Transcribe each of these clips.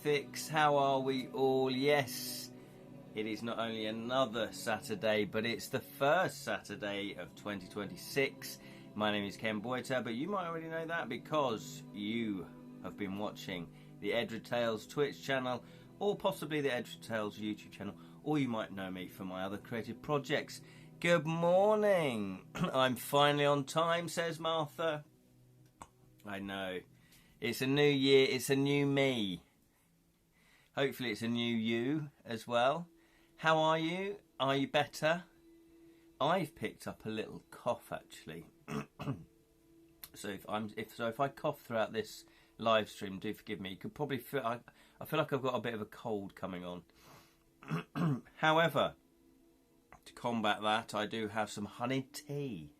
Mythics. How are we all? Yes, it is not only another Saturday, but it's the first Saturday of 2026. My name is Ken Boyter, but you might already know that because you have been watching the Edra Tales Twitch channel, or possibly the Edra Tales YouTube channel, or you might know me from my other creative projects. Good morning. I'm finally on time, says Martha. I know. It's a new year, it's a new me. Hopefully it's a new you as well. How are you? Are you better? I've picked up a little cough actually. So if I cough throughout this live stream, do forgive me. You could probably feel I feel like I've got a bit of a cold coming on. However, to combat that, I do have some honey tea.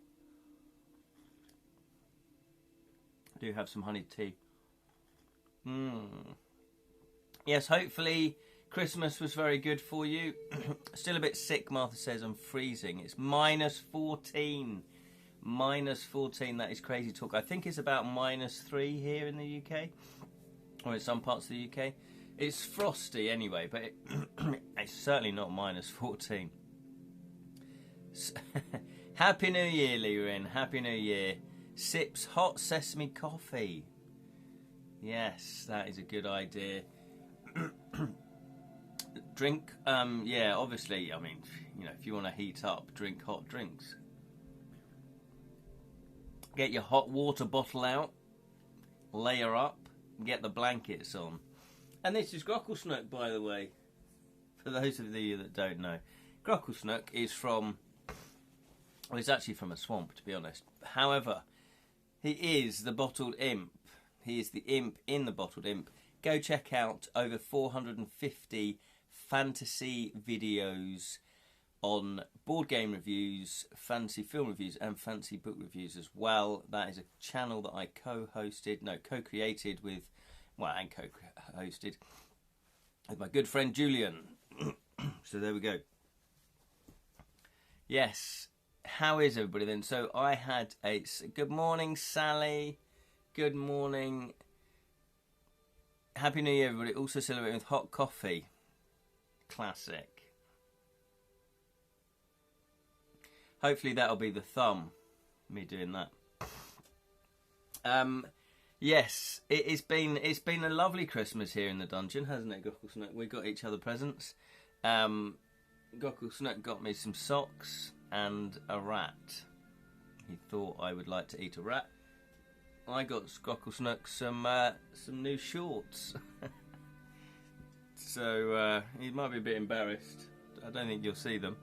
Yes, hopefully Christmas was very good for you. Still a bit sick, Martha says. I'm freezing. It's -14. -14, that is crazy talk. I think it's about -3 here in the UK, or in some parts of the UK. It's frosty anyway, but it's certainly not -14. Happy New Year, Lerin. Happy New Year. Sips hot sesame coffee. Yes, that is a good idea. Drink, yeah, obviously, I mean, you know, if you want to heat up, drink hot drinks. Get your hot water bottle out, layer up, get the blankets on. And this is Grocklesnook, by the way, for those of you that don't know. Grocklesnook is from, well, it's actually from a swamp, to be honest. However, he is the bottled imp. He is the imp in the bottled imp. Go check out over 450 fantasy videos on board game reviews, fantasy film reviews, and fantasy book reviews as well. That is a channel that I co-created with, well, and co-hosted with my good friend Julian. So there we go. Yes. How is everybody then? So I had a good morning, Sally. Good morning. Happy New Year, everybody. Also celebrating with hot coffee. Classic. Hopefully that'll be the thumb. Me doing that. Yes, it's been a lovely Christmas here in the dungeon, hasn't it, Grocklesnook? We got each other presents. Grocklesnook got me some socks and a rat. He thought I would like to eat a rat. I got Grocklesnook some new shorts. So he might be a bit embarrassed. I don't think you'll see them.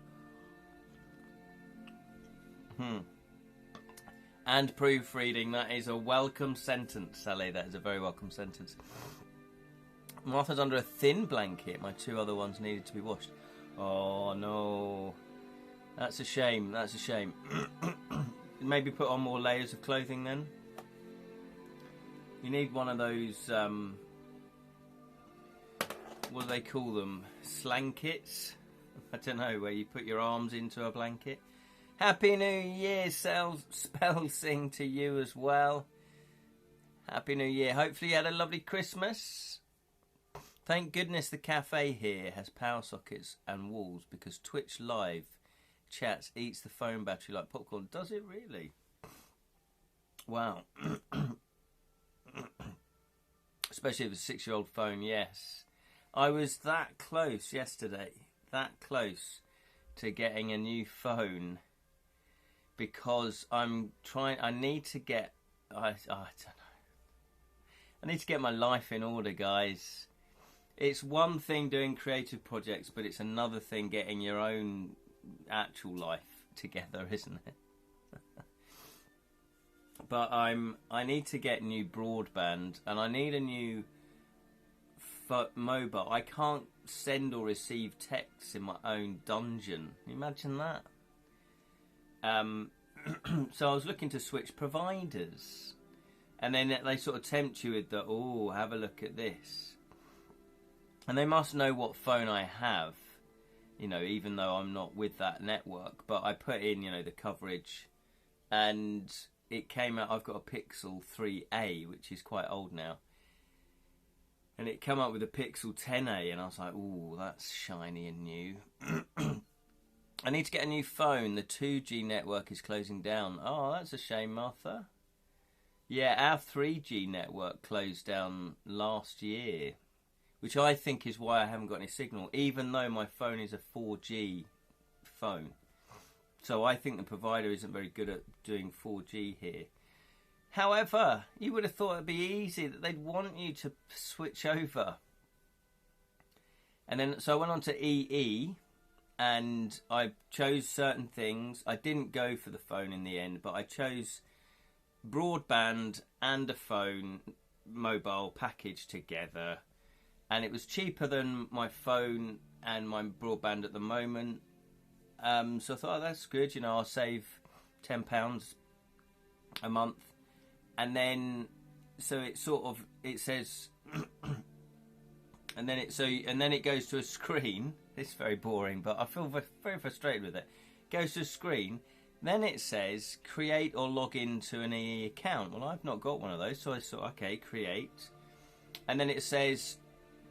And proofreading, that is a welcome sentence, Sally. That is a very welcome sentence. Martha's under a thin blanket. My two other ones needed to be washed. Oh no. That's a shame, that's a shame. Maybe put on more layers of clothing then. You need one of those, what do they call them? Slankets? I don't know, where you put your arms into a blanket. Happy New Year, Spellsing to you as well. Happy New Year. Hopefully you had a lovely Christmas. Thank goodness the cafe here has power sockets and walls, because Twitch Live chats eats the phone battery like popcorn. Does it really? Wow. Especially with a 6-year-old phone, yes. I was that close yesterday. That close to getting a new phone. Because I need to get, I don't know. I need to get my life in order, guys. It's one thing doing creative projects, but it's another thing getting your own actual life together, isn't it? But I need to get new broadband, and I need a new mobile. I can't send or receive texts in my own dungeon. Can you imagine that? So I was looking to switch providers, and then they sort of tempt you with the, oh, have a look at this. And they must know what phone I have, you know, even though I'm not with that network. But I put in, you know, the coverage, and it came out, I've got a Pixel 3a, which is quite old now. And and it came up with a Pixel 10a, and I was like, ooh, that's shiny and new. I need to get a new phone. The 2G network is closing down. Oh, that's a shame, Martha. Yeah, our 3G network closed down last year, which I think is why I haven't got any signal, even though my phone is a 4G phone. So I think the provider isn't very good at doing 4G here. However, you would have thought it'd be easy, that they'd want you to switch over. And then, so I went on to EE, and I chose certain things. I didn't go for the phone in the end, but I chose broadband and a phone mobile package together, and it was cheaper than my phone and my broadband at the moment. So I thought, oh, that's good, you know, I'll save £10 a month. And then so it sort of, it says and then it goes to a screen. It's very boring, but I feel very frustrated with it. Goes to a screen. Then it says create or log into an EE account. Well, I've not got one of those, so I thought, okay, create. And then it says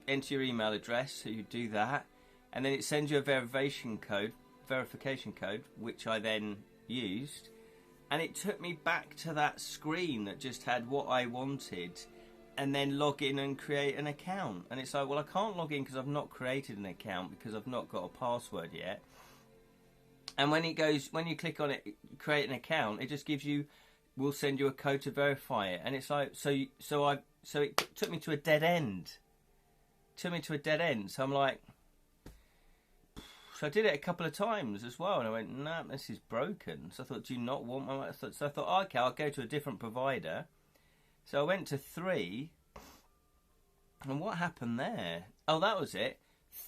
enter your email address, so you do that. And then it sends you a verification code, which I then used. And it took me back to that screen that just had what I wanted, and then log in and create an account. And it's like, well, I can't log in because I've not created an account because I've not got a password yet. And when you click on it, create an account, it just gives you, we'll send you a code to verify it. And it's like, so it took me to a dead end. So I'm like, so I did it a couple of times as well, and I went, nah, this is broken. So I thought, do you not want my... So I thought, oh, okay, I'll go to a different provider. So I went to 3, and what happened there? Oh, that was it.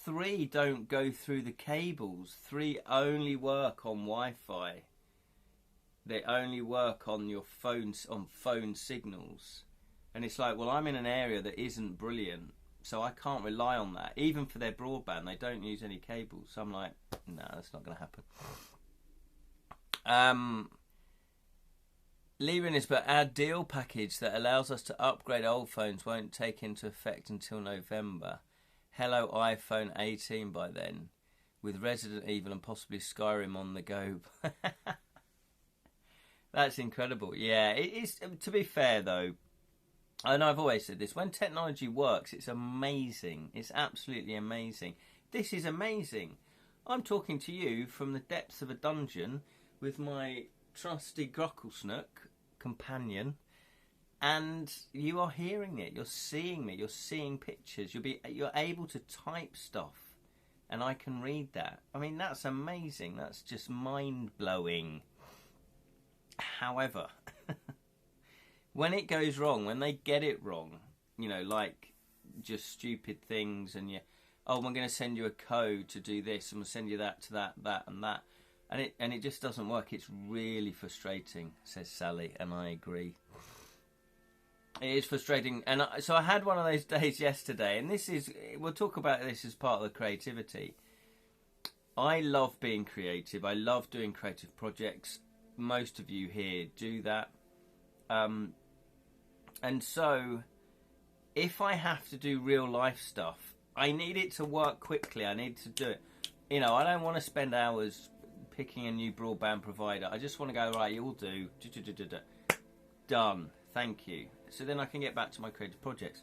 3 don't go through the cables. 3 only work on Wi-Fi. They only work on your phones, on phone signals. And it's like, well, I'm in an area that isn't brilliant, so I can't rely on that. Even for their broadband, they don't use any cables. So I'm like, no, that's not going to happen. Leaving this, but our deal package that allows us to upgrade old phones won't take into effect until November. Hello iPhone 18 by then, with Resident Evil and possibly Skyrim on the go. That's incredible. Yeah, it is. To be fair, though, and I've always said this, when technology works, it's amazing. It's absolutely amazing. This is amazing. I'm talking to you from the depths of a dungeon with my trusty Grocklesnook companion, and you are hearing it. You're seeing me. You're seeing pictures. You're able to type stuff, and I can read that. I mean, that's amazing. That's just mind-blowing. However, when it goes wrong, when they get it wrong, you know, like just stupid things, and I'm going to send you a code to do this, and we'll send you that to that, and that, and it just doesn't work. It's really frustrating, says Sally, and I agree. It is frustrating, and so I had one of those days yesterday, and we'll talk about this as part of the creativity. I love being creative. I love doing creative projects. Most of you here do that. And so, if I have to do real life stuff, I need it to work quickly. I need to do it. You know, I don't want to spend hours picking a new broadband provider. I just want to go, right, you'll do. Done. Thank you. So then I can get back to my creative projects.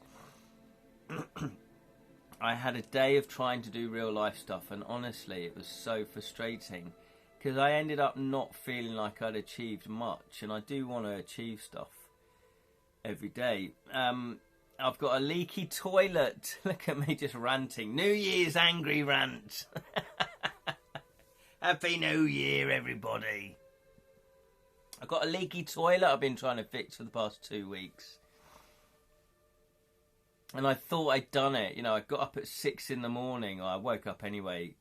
I had a day of trying to do real life stuff, and honestly, it was so frustrating because I ended up not feeling like I'd achieved much, and I do want to achieve stuff every day. I've got a leaky toilet. Look at me just ranting. New Year's angry rant. Happy New Year, everybody. I've got a leaky toilet I've been trying to fix for the past 2 weeks. And I thought I'd done it. You know, I got up at 6 in the morning. I woke up anyway.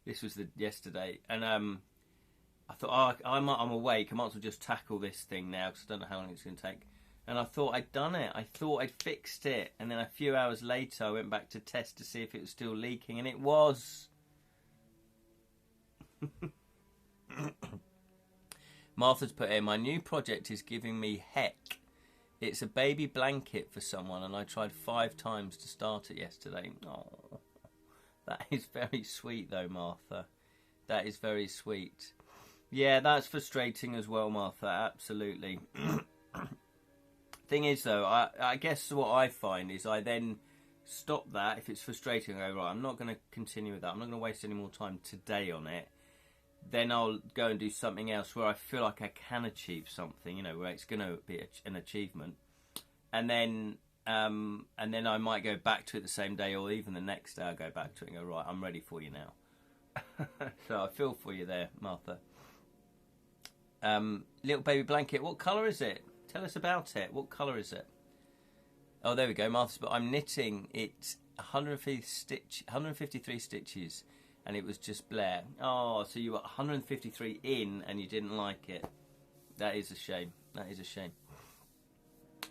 This was yesterday. And I thought, oh, I'm awake. I might as well just tackle this thing now because I don't know how long it's going to take. And I thought I'd done it. I thought I'd fixed it. And then a few hours later, I went back to test to see if it was still leaking. And it was. Martha's put in, my new project is giving me heck It's a baby blanket for someone, and I tried 5 times to start it yesterday. Oh, that is very sweet, though, Martha. That is very sweet. Yeah, that's frustrating as well, Martha. Absolutely. Thing is, though, I guess what I find is I then stop that if it's frustrating. I go, right, I'm not going to continue with that. I'm not going to waste any more time today on it. Then I'll go and do something else where I feel like I can achieve something, you know, where it's going to be an achievement. And then I might go back to it the same day, or even the next day I'll go back to it and go, right, I'm ready for you now. So I feel for you there, Martha. Little baby blanket, what colour is it? Tell us about it. What colour is it? Oh, there we go, Martha. But I'm knitting it 153 stitches, and it was just Blair. Oh, so you were 153 in, and you didn't like it. That is a shame. That is a shame.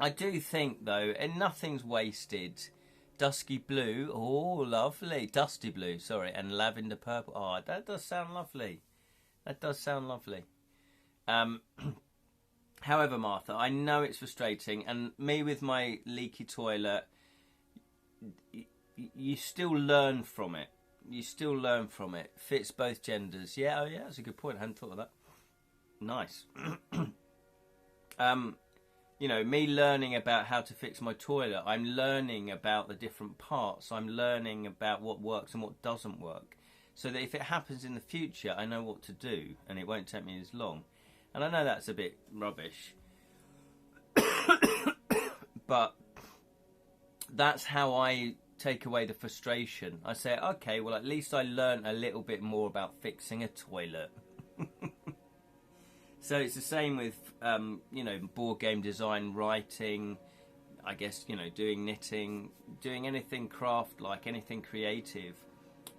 I do think, though, and nothing's wasted. Dusky blue, oh, lovely. Dusty blue, sorry, and lavender purple. Oh, that does sound lovely. That does sound lovely. However, Martha, I know it's frustrating, and me with my leaky toilet, you still learn from it. You still learn from it. Fits both genders. Yeah, oh yeah, that's a good point. I hadn't thought of that. Nice. You know, me learning about how to fix my toilet, I'm learning about the different parts. I'm learning about what works and what doesn't work. So that if it happens in the future, I know what to do, and it won't take me as long. And I know that's a bit rubbish, but that's how I take away the frustration. I say, okay, well, at least I learned a little bit more about fixing a toilet. So it's the same with, you know, board game design, writing, I guess, you know, doing knitting, doing anything craft-like, anything creative.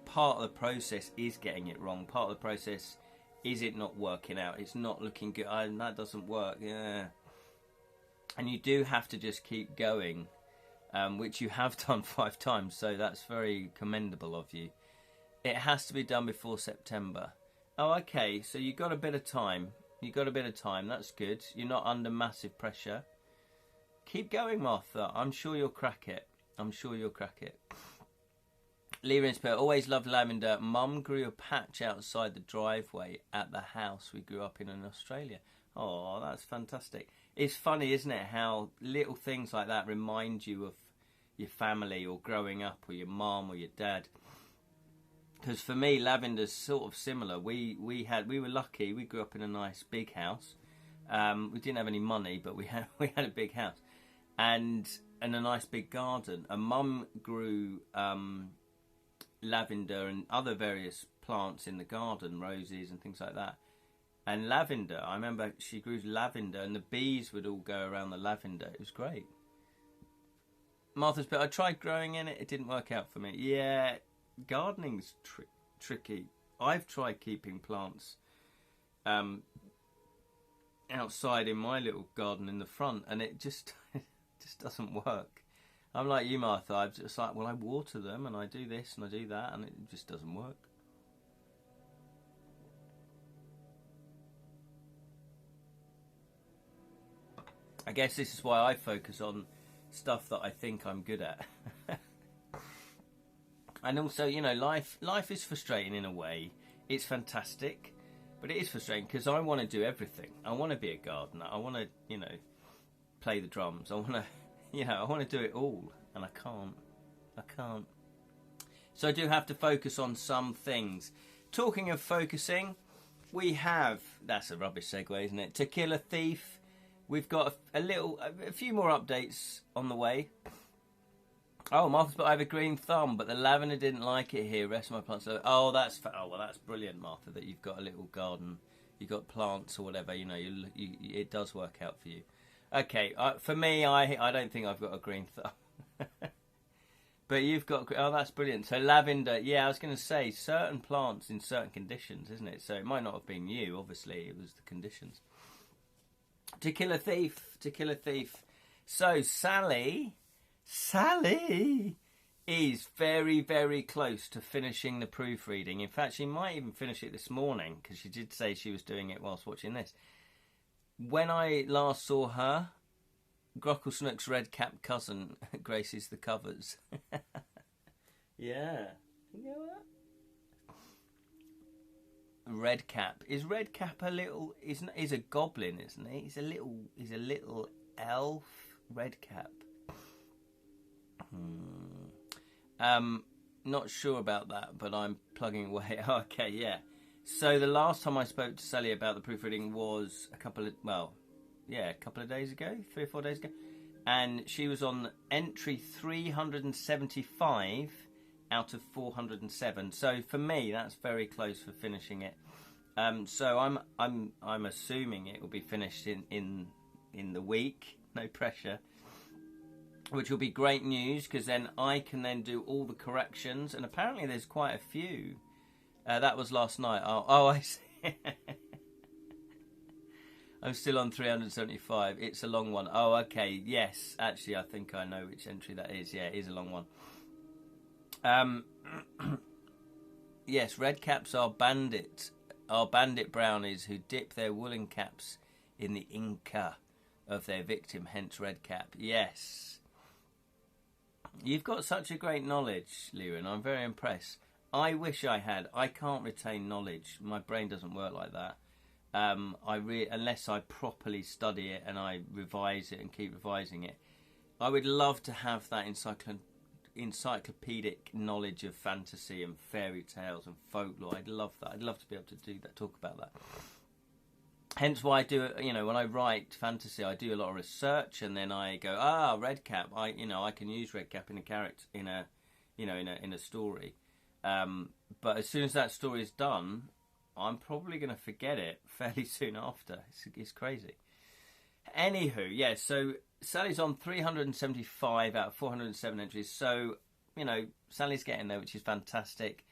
Part of the process is getting it wrong. Part of the process is it not working out? It's not looking good. Oh, that doesn't work. Yeah. And you do have to just keep going, which you have done 5 times, so that's very commendable of you. It has to be done before September. Oh, okay, so you got a bit of time. You got a bit of time. That's good. You're not under massive pressure. Keep going, Martha. I'm sure you'll crack it. I'm sure you'll crack it. Lever Inspire, always loved lavender. Mum grew a patch outside the driveway at the house we grew up in Australia. Oh, that's fantastic. It's funny, isn't it, how little things like that remind you of your family or growing up or your mum or your dad. Because for me, lavender's sort of similar. We were lucky. We grew up in a nice big house. We didn't have any money, but we had a big house and a nice big garden. And Mum grew lavender and other various plants in the garden, roses and things like that. And lavender, I remember she grew lavender, and the bees would all go around the lavender. It was great. Martha's bit, I tried growing in it. It didn't work out for me. Yeah. Gardening's tricky. I've tried keeping plants outside in my little garden in the front, and it just doesn't work. I'm like you, Martha. I'm just like, well, I water them and I do this and I do that, and it just doesn't work. I guess this is why I focus on stuff that I think I'm good at. And also, you know, life is frustrating in a way. It's fantastic, but it is frustrating because I want to do everything. I want to be a gardener. I want to, you know, play the drums. I want to, you know, I want to do it all, and I can't. So I do have to focus on some things. Talking of focusing, we have, that's a rubbish segue, isn't it? To Kill a Thief. We've got a few more updates on the way. Oh, Martha's, but I have a green thumb, but the lavender didn't like it here. Rest of my plants. Oh, that's well, that's brilliant, Martha. That you've got a little garden, you've got plants or whatever. You know, it does work out for you. Okay, for me, I don't think I've got a green thumb. But you've got. Oh, that's brilliant. So lavender. Yeah, I was going to say certain plants in certain conditions, isn't it? So it might not have been you. Obviously, it was the conditions. To Kill a Thief. To Kill a Thief. So Sally is very, very close to finishing the proofreading. In fact, she might even finish it this morning, because she did say she was doing it whilst watching this. When I last saw her, Grocklesnook's red cap cousin graces the covers. Yeah. You know that? Redcap. Is Redcap a little? Is a goblin, isn't he? He's a little elf. Redcap. Not sure about that, but I'm plugging away. Okay, yeah. So the last time I spoke to Sally about the proofreading was a couple of days ago, 3 or 4 days ago, and she was on entry 375 out of 407. So for me, that's very close for finishing it. So I'm assuming it will be finished in the week. No pressure. Which will be great news, because then I can then do all the corrections, and apparently there's quite a few. That was last night. Oh, I see. I'm still on 375. It's a long one. Oh, okay. Yes, actually, I think I know which entry that is. Yeah, it is a long one. Yes, red caps are bandit brownies who dip their woolen caps in the inca of their victim, hence red cap. Yes. You've got such a great knowledge, Liran. I'm very impressed. I wish I had. I can't retain knowledge. My brain doesn't work like that. Unless I properly study it and I revise it and keep revising it. I would love to have that encyclopedic knowledge of fantasy and fairy tales and folklore. I'd love that. I'd love to be able to do that, talk about that. Hence why I do it. You know, when I write fantasy, I do a lot of research, and then I go, redcap. I can use redcap in a character in a story. But as soon as that story is done, I'm probably going to forget it fairly soon after. It's crazy. Anywho, yeah. So Sally's on 375 out of 407 entries. So Sally's getting there, which is fantastic.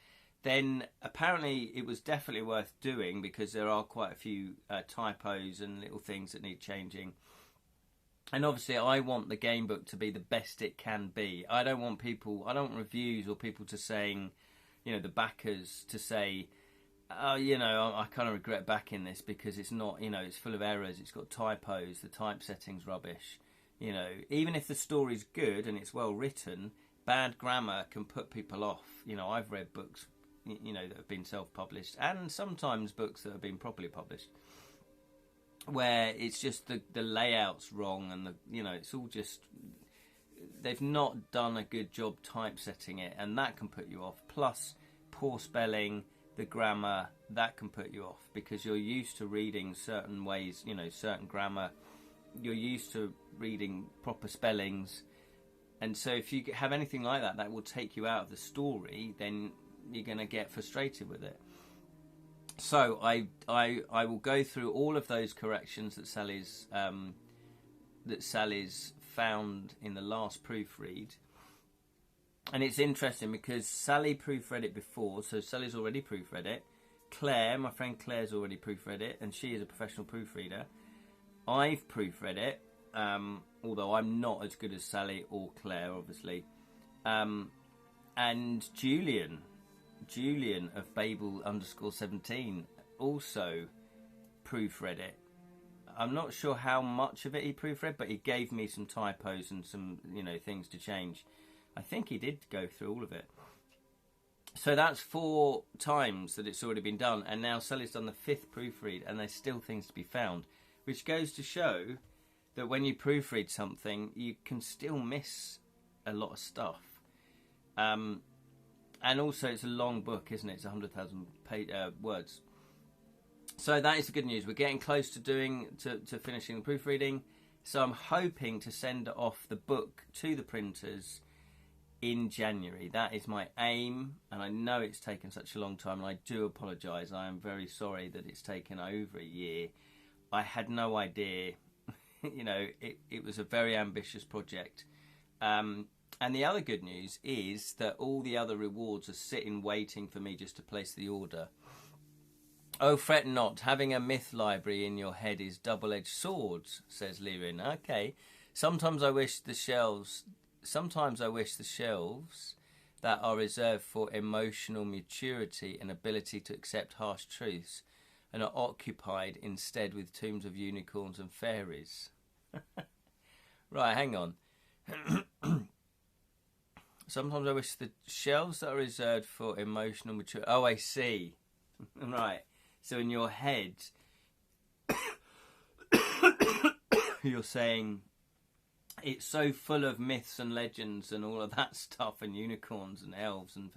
Then apparently it was definitely worth doing, because there are quite a few typos and little things that need changing. And obviously I want the game book to be the best it can be. I don't want reviews or people to saying, the backers to say, I kind of regret backing this because it's not, it's full of errors, it's got typos, the typesetting's rubbish. Even if the story's good and it's well written, bad grammar can put people off. I've read books that have been self-published, and sometimes books that have been properly published, where it's just the layout's wrong, and it's all just, they've not done a good job typesetting it, and that can put you off. Plus poor spelling, the grammar, that can put you off, because you're used to reading certain ways, certain grammar, you're used to reading proper spellings, and so if you have anything like that will take you out of the story, then you're going to get frustrated with it. So I will go through all of those corrections that Sally's found in the last proofread. And it's interesting because Sally proofread it before, so Sally's already proofread it. Claire, my friend Claire's already proofread it, and she is a professional proofreader. I've proofread it, although I'm not as good as Sally or Claire, obviously. And Julian of Babel_17 also proofread it. I'm not sure how much of it he proofread, but he gave me some typos and some things to change. I think he did go through all of it. So that's 4 times that it's already been done, and now Sally's done the 5th proofread, and there's still things to be found, which goes to show that when you proofread something, you can still miss a lot of stuff. And also, it's a long book, isn't it? It's 100,000 words. So that is the good news. We're getting close to finishing the proofreading. So I'm hoping to send off the book to the printers in January. That is my aim, and I know it's taken such a long time, and I do apologise. I am very sorry that it's taken over a year. I had no idea. It was a very ambitious project. And the other good news is that all the other rewards are sitting waiting for me just to place the order. Oh, fret not. Having a myth library in your head is double-edged swords, says Lirin. Okay. Sometimes I wish the shelves that are reserved for emotional maturity and ability to accept harsh truths and are occupied instead with tombs of unicorns and fairies. Right, hang on. Sometimes I wish the shelves that are reserved for emotional mature. Oh, I see. Right. So in your head, you're saying it's so full of myths and legends and all of that stuff and unicorns and elves and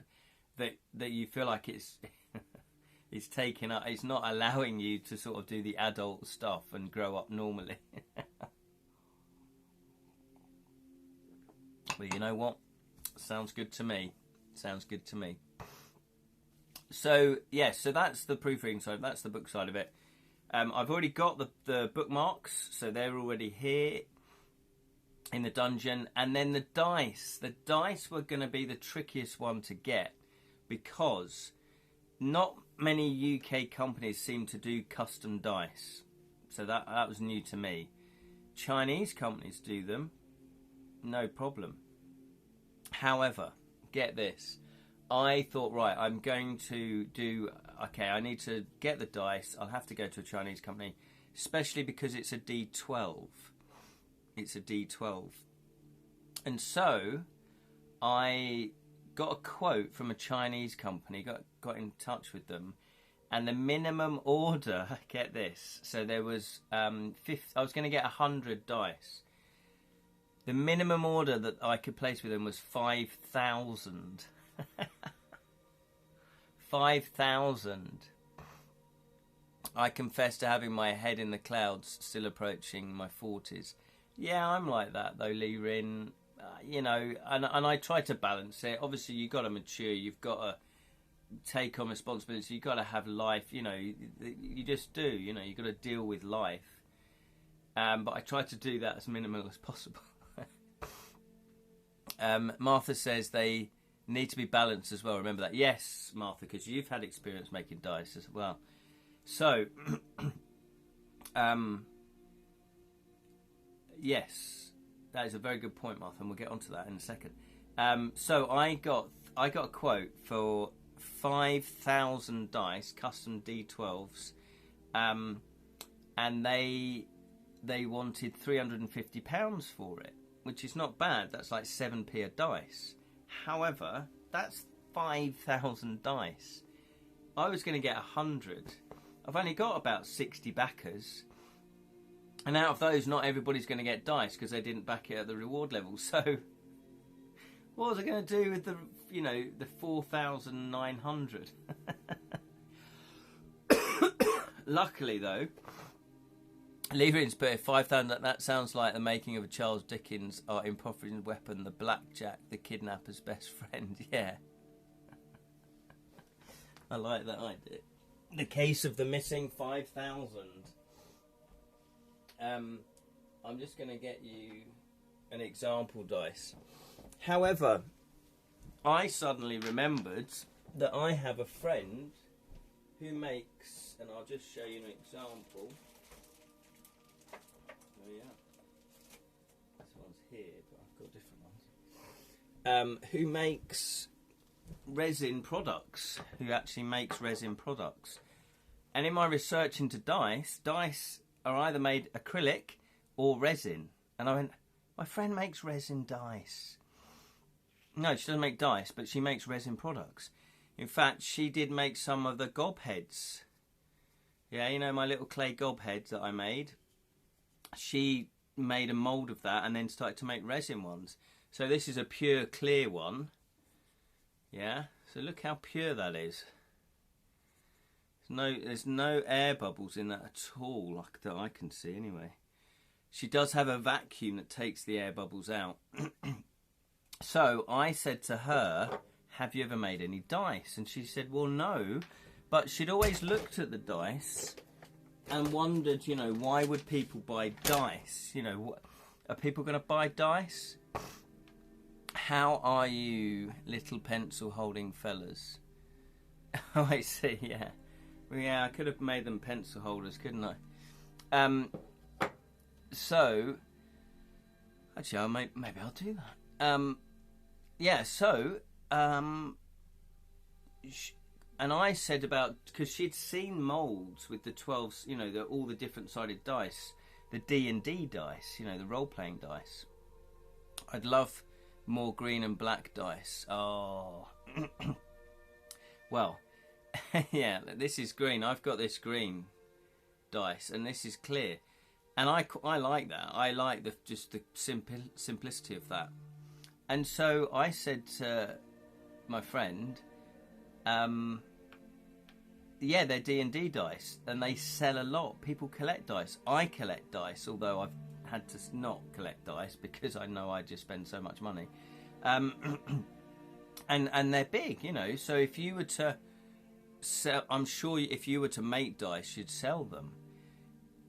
that you feel like it's it's taking up. It's not allowing you to sort of do the adult stuff and grow up normally. But you know what? Sounds good to me. Sounds good to me. So, yes, so that's the proofreading side. That's the book side of it. I've already got the bookmarks, so they're already here in the dungeon. And then the dice. The dice were going to be the trickiest one to get because not many UK companies seem to do custom dice. So that was new to me. Chinese companies do them. No problem. However, get this. I thought, right, I'm going to do... Okay, I need to get the dice. I'll have to go to a Chinese company, especially because it's a D12. It's a D12. And so, I got a quote from a Chinese company, got in touch with them, and the minimum order, get this, so there was, I was going to get 100 dice. The minimum order that I could place with them was 5,000. 5,000. I confess to having my head in the clouds, still approaching my 40s. Yeah, I'm like that though, Lee Rin. You know, and I try to balance it. Obviously, you've got to mature. You've got to take on responsibility. You've got to have life. You know, you just do. You know, you've got to deal with life. But I try to do that as minimal as possible. Martha says they need to be balanced as well. Remember that. Yes, Martha, because you've had experience making dice as well. So, yes, that is a very good point, Martha, and we'll get onto that in a second. So I got a quote for 5,000 dice, custom D12s, and they wanted £350 for it, which is not bad. That's like 7p a dice. However, that's 5,000 dice. I was going to get 100. I've only got about 60 backers. And out of those, not everybody's going to get dice because they didn't back it at the reward level. So, what was I going to do with the 4,900? Luckily, though, Leaverin's put it 5,000. That sounds like the making of a Charles Dickens art improvised weapon, the blackjack, the kidnapper's best friend. Yeah, I like that idea. The case of the missing 5,000. I'm just going to get you an example dice. However, I suddenly remembered that I have a friend who makes, and I'll just show you an example. Oh yeah, this one's here, but I've got different ones. Who makes resin products? Who actually makes resin products? And in my research into dice are either made acrylic or resin. And I went, my friend makes resin dice. No, she doesn't make dice, but she makes resin products. In fact, she did make some of the gobheads. Yeah, you know, my little clay gobheads that I made. She made a mould of that and then started to make resin ones. So this is a pure clear one. Yeah, so look how pure that is. There's no air bubbles in that at all, like that I can see anyway. She does have a vacuum that takes the air bubbles out. So I said to her, have you ever made any dice? And she said, well, no. But she'd always looked at the dice and wondered, you know, why would people buy dice? You know, are people going to buy dice? How are you, little pencil-holding fellas? Oh, I see, yeah. Well, yeah, I could have made them pencil holders, couldn't I? So, actually, maybe I'll do that. Yeah, so, and I said about, because she'd seen moulds with the 12s, you know, all the different sided dice the D&D dice, you know, the role-playing dice. I'd love more green and black dice. Oh, well, yeah, this is green. I've got this green dice, and this is clear, and I like that. I like just the simplicity of that. And so I said to my friend, yeah, they're D&D dice, and they sell a lot. People collect dice. I collect dice, although I've had to not collect dice because I know I just spend so much money. And they're big, you know. So if you were to sell, I'm sure if you were to make dice, you'd sell them.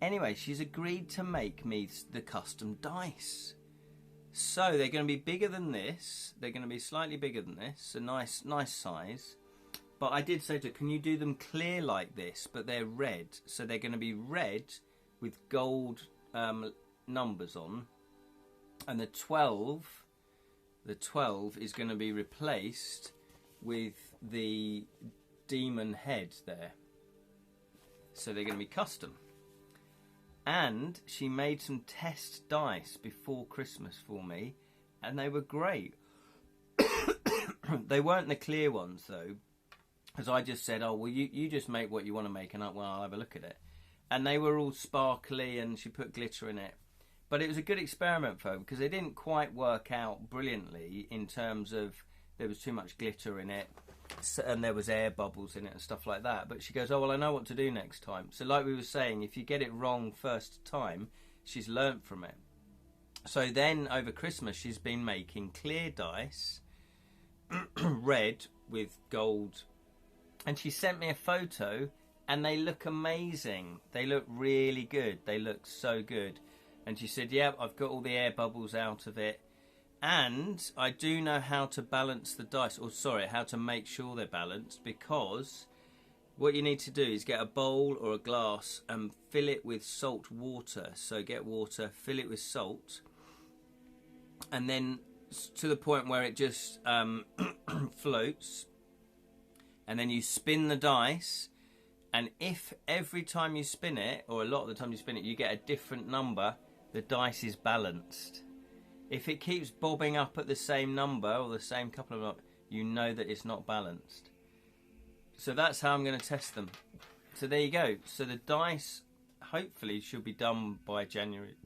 Anyway, she's agreed to make me the custom dice. So they're going to be bigger than this. They're going to be slightly bigger than this. A nice size. But I did say to her, can you do them clear like this? But they're red. So they're going to be red with gold numbers on. And the 12 is going to be replaced with the demon head there. So they're going to be custom. And she made some test dice before Christmas for me, and they were great. They weren't the clear ones, though, because I just said, oh, well, you just make what you want to make, and I'll have a look at it. And they were all sparkly, and she put glitter in it. But it was a good experiment for her, because they didn't quite work out brilliantly in terms of there was too much glitter in it, and there was air bubbles in it and stuff like that. But she goes, oh, well, I know what to do next time. So like we were saying, if you get it wrong first time, she's learnt from it. So then over Christmas, she's been making clear dice, red with gold. And she sent me a photo, and they look amazing. They look really good. They look so good. And she said, yeah, I've got all the air bubbles out of it. And I do know how to balance the dice, or sorry, how to make sure they're balanced, because what you need to do is get a bowl or a glass and fill it with salt water. So get water, fill it with salt, and then to the point where it just floats. And then you spin the dice, and if every time you spin it, or a lot of the time you spin it, you get a different number, the dice is balanced. If it keeps bobbing up at the same number or the same couple of numbers, you know that it's not balanced. So that's how I'm going to test them. So there you go. So the dice hopefully should be done by January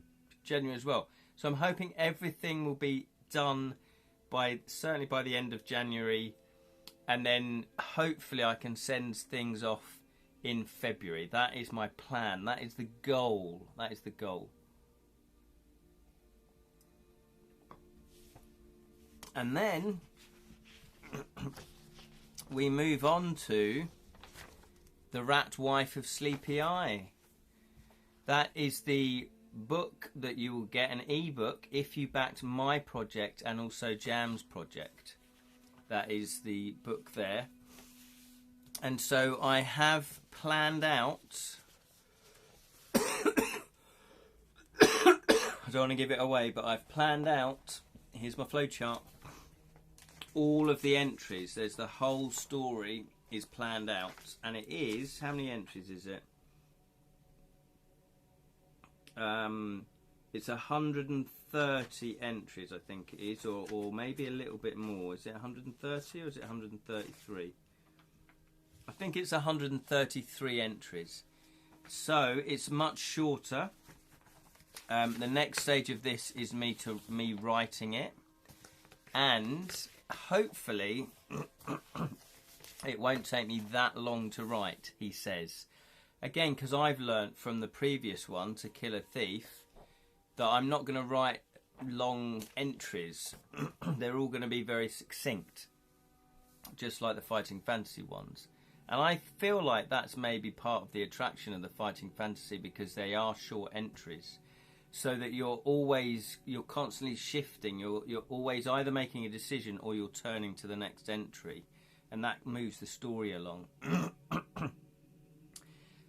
as well. So I'm hoping everything will be done certainly by the end of January, and then hopefully I can send things off in February. That is my plan. That is the goal. That is the goal. And then we move on to The Rat Wife of Sleepy Eye. That is the book that you will get, an ebook, if you backed my project and also Jam's project. That is the book there. And so I have planned out... I don't want to give it away, but I've planned out... Here's my flowchart. All of the entries. There's the whole story is planned out. And it is... How many entries is it? It's 130 entries, I think it is, or maybe a little bit more. Is it 130 or is it 133? I think it's 133 entries. So it's much shorter. The next stage of this is me writing it, and hopefully it won't take me that long to write, he says. Again, because I've learnt from the previous one, To Kill a Thief, that I'm not going to write long entries. They're all going to be very succinct, just like the Fighting Fantasy ones. And I feel like that's maybe part of the attraction of the Fighting Fantasy, because they are short entries, so that you're constantly shifting. You're always either making a decision or you're turning to the next entry, and that moves the story along.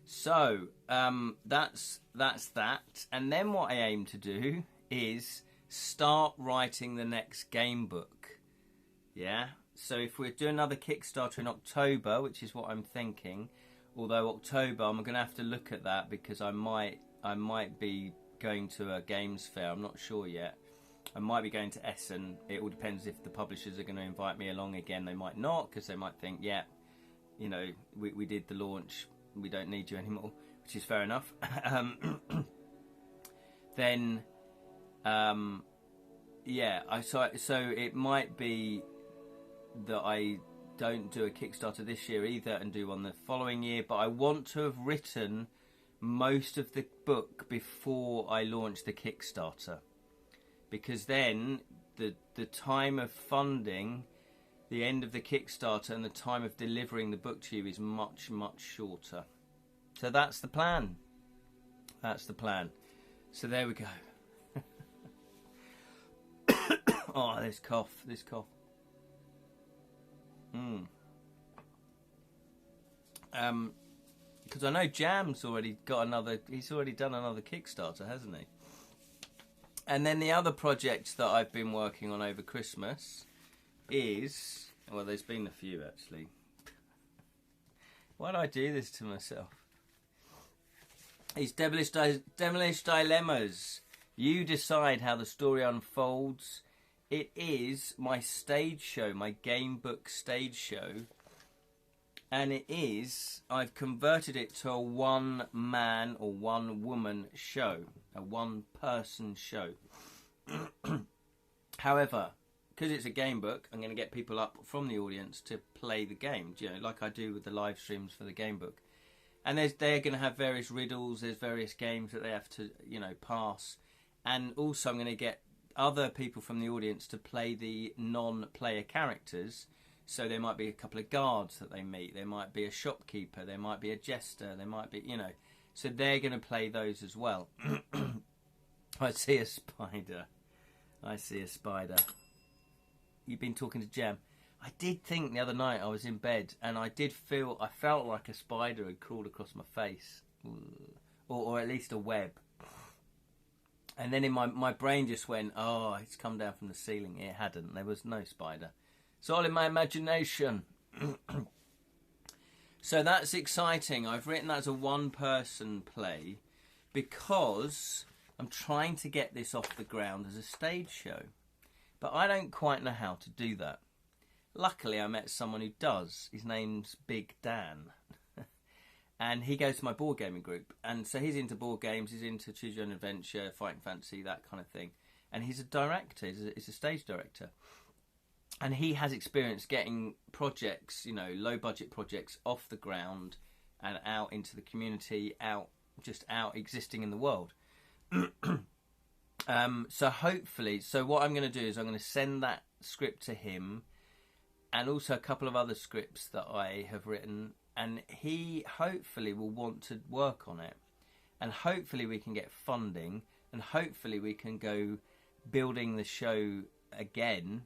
So that's that. And then what I aim to do is start writing the next game book. Yeah. So if we do another Kickstarter in October, which is what I'm thinking, although October I'm going to have to look at that, because I might be going to a games fair. I'm not sure yet. I might be going to Essen. It all depends if the publishers are going to invite me along again. They might not, because they might think, yeah, you know, we did the launch, we don't need you anymore, which is fair enough. Then, yeah, so it might be that I don't do a Kickstarter this year either and do one the following year, but I want to have written most of the book before I launch the Kickstarter, because then the time of funding, the end of the Kickstarter, and the time of delivering the book to you is much, much shorter. So that's the plan. That's the plan. So there we go. Oh, this cough. Because I know Jam's already got another. He's already done another Kickstarter, hasn't he? And then the other project that I've been working on over Christmas is, well, there's been a few actually. Why do I do this to myself? It's Devilish Dilemmas. You decide how the story unfolds. It is my stage show, my game book stage show. And it is, I've converted it to a one-man or one-woman show. A one-person show. However, because it's a game book, I'm going to get people up from the audience to play the game. You know, like I do with the live streams for the game book. And they're going to have various riddles, there's various games that they have to, you know, pass. And also I'm going to get other people from the audience to play the non-player characters. So there might be a couple of guards that they meet, there might be a shopkeeper, there might be a jester, there might be, you know. So they're going to play those as well. I see a spider. You've been talking to Jam. I did think the other night I was in bed and I felt like a spider had crawled across my face. Or at least a web. And then in my brain just went, oh, it's come down from the ceiling. It hadn't. There was no spider. It's all in my imagination. So that's exciting. I've written that as a one-person play because I'm trying to get this off the ground as a stage show. But I don't quite know how to do that. Luckily, I met someone who does. His name's Big Dan. And he goes to my board gaming group. And so he's into board games, he's into Choose Your Own Adventure, Fighting Fantasy, that kind of thing. And he's a director, he's a stage director. And he has experience getting projects, you know, low-budget projects off the ground and out into the community, out existing in the world. So hopefully, what I'm going to do is I'm going to send that script to him and also a couple of other scripts that I have written, and he hopefully will want to work on it, and hopefully we can get funding, and hopefully we can go building the show again.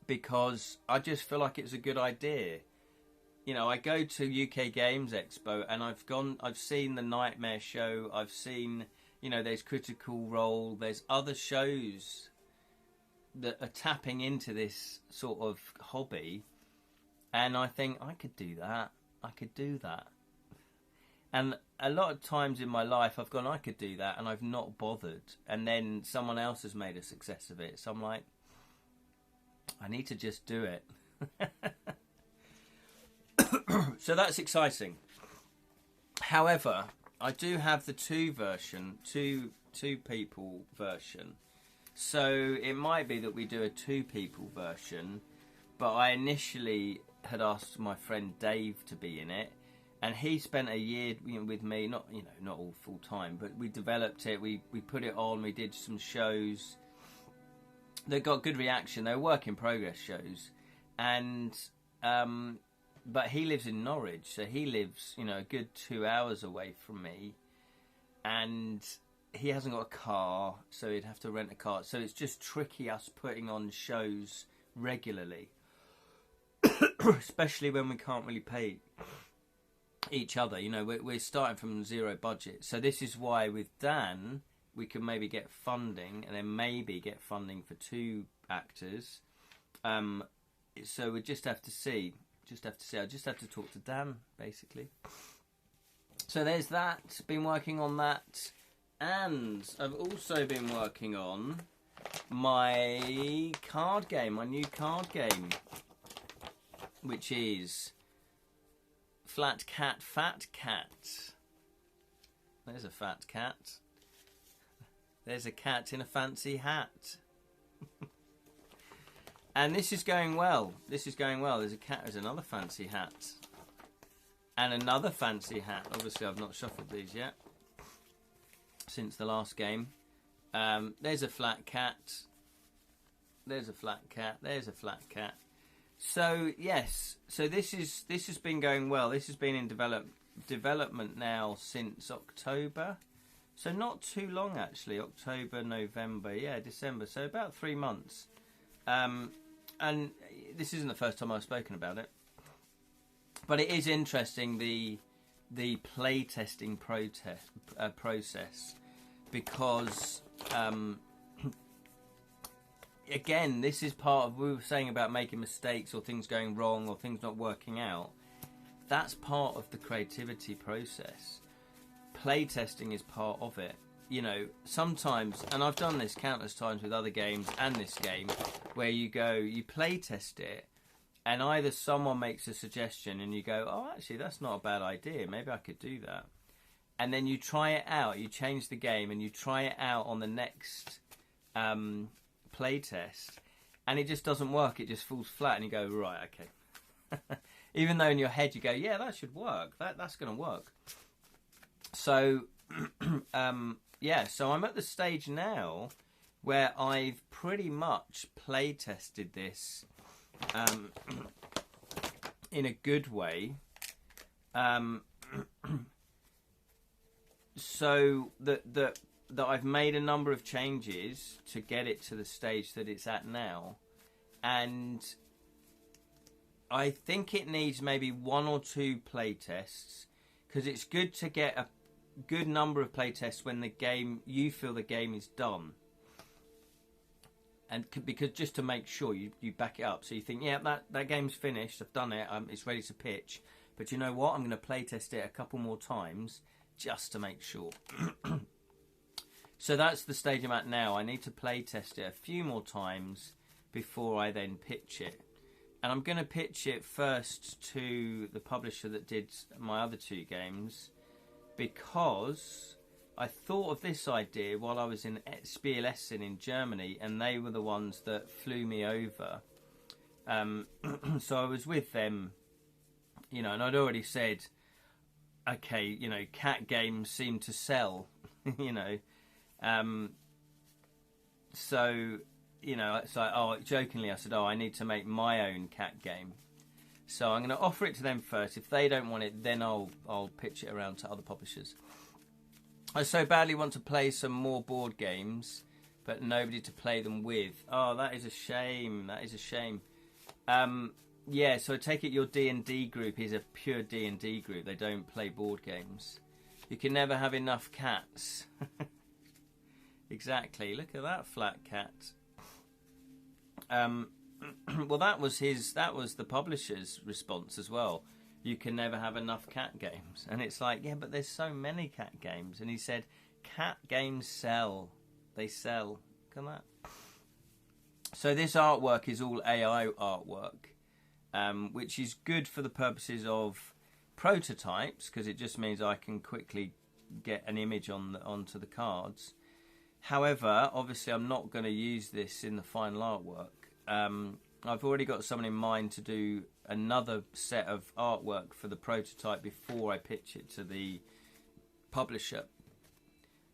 Because I just feel like it's a good idea. You know, I go to UK Games Expo and I've seen the Nightmare Show, I've seen, you know, there's Critical Role, there's other shows that are tapping into this sort of hobby, and I think I could do that. And a lot of times in my life I've gone, I could do that, and I've not bothered, and then someone else has made a success of it, so I'm like, I need to just do it. So that's exciting. However, I do have the two people version. So it might be that we do a 2 people version, but I initially had asked my friend Dave to be in it, and he spent a year with me, not all full time, but we developed it, we put it on, we did some shows that got good reaction. They were work in progress shows, and but he lives in Norwich, so he lives, you know, a good 2 hours away from me, and he hasn't got a car, so he'd have to rent a car. So it's just tricky us putting on shows regularly, especially when we can't really pay each other. You know, we're starting from zero budget. So this is why with Dan, we can maybe get funding, and then maybe get funding for 2 actors. So we just have to see. Just have to see. I just have to talk to Dan, basically. So there's that. Been working on that. And I've also been working on my card game, my new card game, which is Flat Cat, Fat Cat. There's a fat cat. There's a cat in a fancy hat. And this is going well. This is going well. There's a cat. There's another fancy hat. And another fancy hat. Obviously, I've not shuffled these yet since the last game. There's a flat cat. There's a flat cat. There's a flat cat. So yes. So this has been going well. This has been in development now since October. So not too long actually. October, November, yeah, December. So about 3 months. And this isn't the first time I've spoken about it, but it is interesting the playtesting process, because again, this is part of, we were saying about making mistakes or things going wrong or things not working out. That's part of the creativity process. Playtesting is part of it. You know, sometimes, and I've done this countless times with other games and this game, where you play test it, and either someone makes a suggestion and you go, oh, actually, that's not a bad idea, maybe I could do that. And then you try it out, you change the game, and you try it out on the next play test, and it just doesn't work, it just falls flat, and you go, right, okay. Even though in your head you go, yeah, that should work, that's going to work. So, yeah, so I'm at the stage now where I've pretty much play tested this in a good way. So that I've made a number of changes to get it to the stage that it's at now. And I think it needs maybe 1 or 2 play tests, because it's good to get a good number of playtests when you feel the game is done, and because just to make sure you back it up, so you think, yeah, that game's finished, I've done it, it's ready to pitch, but you know what, I'm going to playtest it a couple more times just to make sure. So that's the stage I'm at now. I need to playtest it a few more times before I then pitch it, and I'm going to pitch it first to the publisher that did my other 2 games, because I thought of this idea while I was in Spiel Essen in Germany, and they were the ones that flew me over. So I was with them, you know, and I'd already said, okay, you know, cat games seem to sell, you know. So, you know, so jokingly I said, I need to make my own cat game. So I'm going to offer it to them first. If they don't want it, then I'll pitch it around to other publishers. I so badly want to play some more board games, but nobody to play them with. Oh, that is a shame. That is a shame. Yeah, so I take it your D&D group is a pure D&D group. They don't play board games. You can never have enough cats. Exactly. Look at that flat cat. Well, that was the publisher's response as well. You can never have enough cat games. And it's like, yeah, but there's so many cat games. And he said, cat games sell. They sell. Look at that. So this artwork is all AI artwork, which is good for the purposes of prototypes, because it just means I can quickly get an image onto the cards. However, obviously I'm not going to use this in the final artwork. I've already got someone in mind to do another set of artwork for the prototype before I pitch it to the publisher.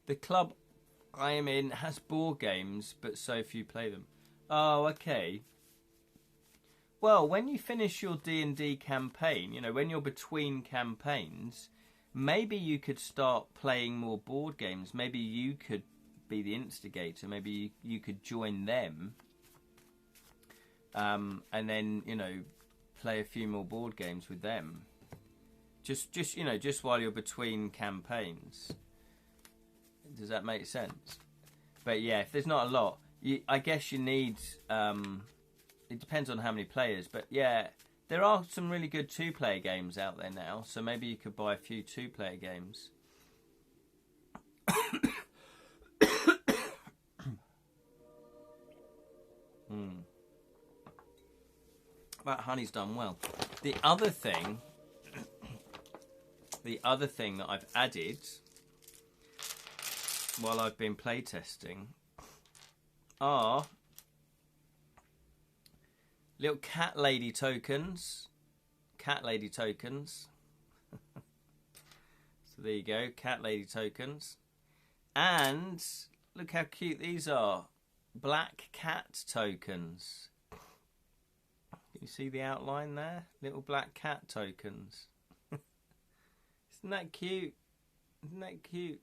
The club I am in has board games, but so few play them. Oh, okay. Well, when you finish your D&D campaign, you know, when you're between campaigns, maybe you could start playing more board games. Maybe you could be the instigator. Maybe you could join them. And then, you know, play a few more board games with them. Just you know, just while you're between campaigns. Does that make sense? But yeah, if there's not a lot, I guess you need. It depends on how many players, but yeah, There are some really good 2-player games out there now, so maybe you could buy a few 2-player games. That honey's done well. The other thing that I've added while I've been playtesting are little cat lady tokens. Cat lady tokens. So there you go, cat lady tokens. And look how cute these are. Black cat tokens. Can you see the outline there? Little black cat tokens. Isn't that cute? Isn't that cute?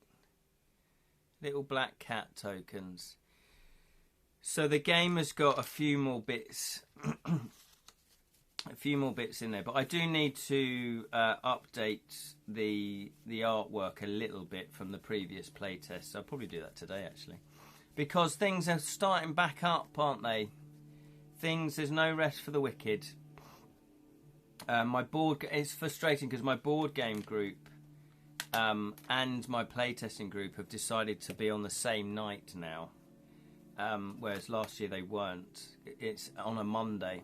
Little black cat tokens. So the game has got a few more bits. A few more bits in there, but I do need to update the artwork a little bit from the previous playtest. I'll probably do that today, actually, because things are starting back up, aren't they? There's no rest for the wicked. It's frustrating because my board game group and my playtesting group have decided to be on the same night now, whereas last year they weren't. It's on a Monday.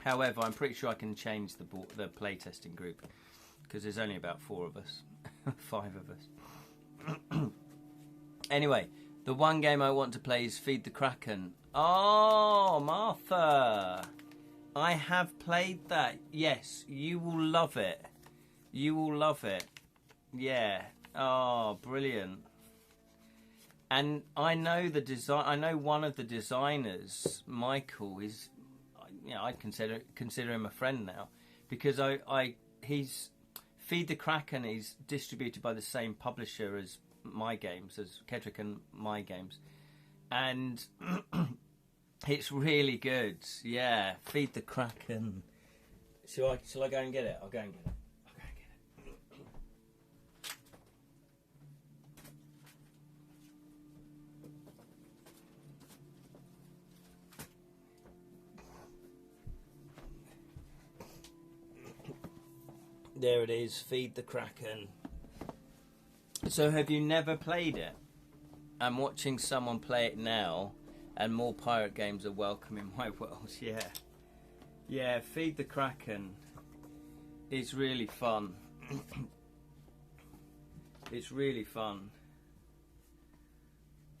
However, I'm pretty sure I can change the playtesting group because there's only about 4 of us, 5 of us. Anyway, the one game I want to play is Feed the Kraken. Oh, Martha, I have played that. Yes, you will love it. You will love it. Yeah. Oh, brilliant. And I know I know one of the designers, Michael, is. I'd consider him a friend now, because he's Feed the Kraken is distributed by the same publisher as my games, as Kedrick and my games, and it's really good. Yeah, Feed the Kraken. Shall I go and get it? I'll go and get it. There it is, Feed the Kraken. So have you never played it? I'm watching someone play it now, and more pirate games are welcome in my world. Yeah. Yeah, Feed the Kraken is really fun. It's really fun.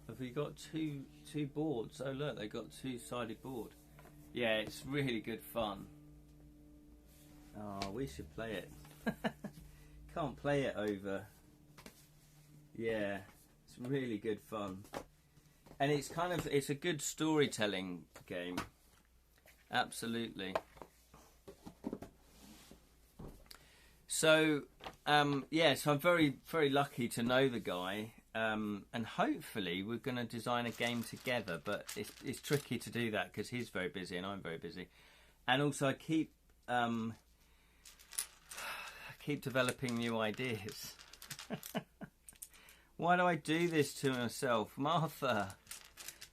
Have we got two boards? Oh look, they got 2-sided board. Yeah, it's really good fun. Oh, we should play it. Can't play it over. Yeah, it's really good fun, and it's a good storytelling game. Absolutely. So so I'm very, very lucky to know the guy, and hopefully we're going to design a game together, but it's tricky to do that because he's very busy and I'm very busy, and also I keep developing new ideas. Why do I do this to myself? Martha,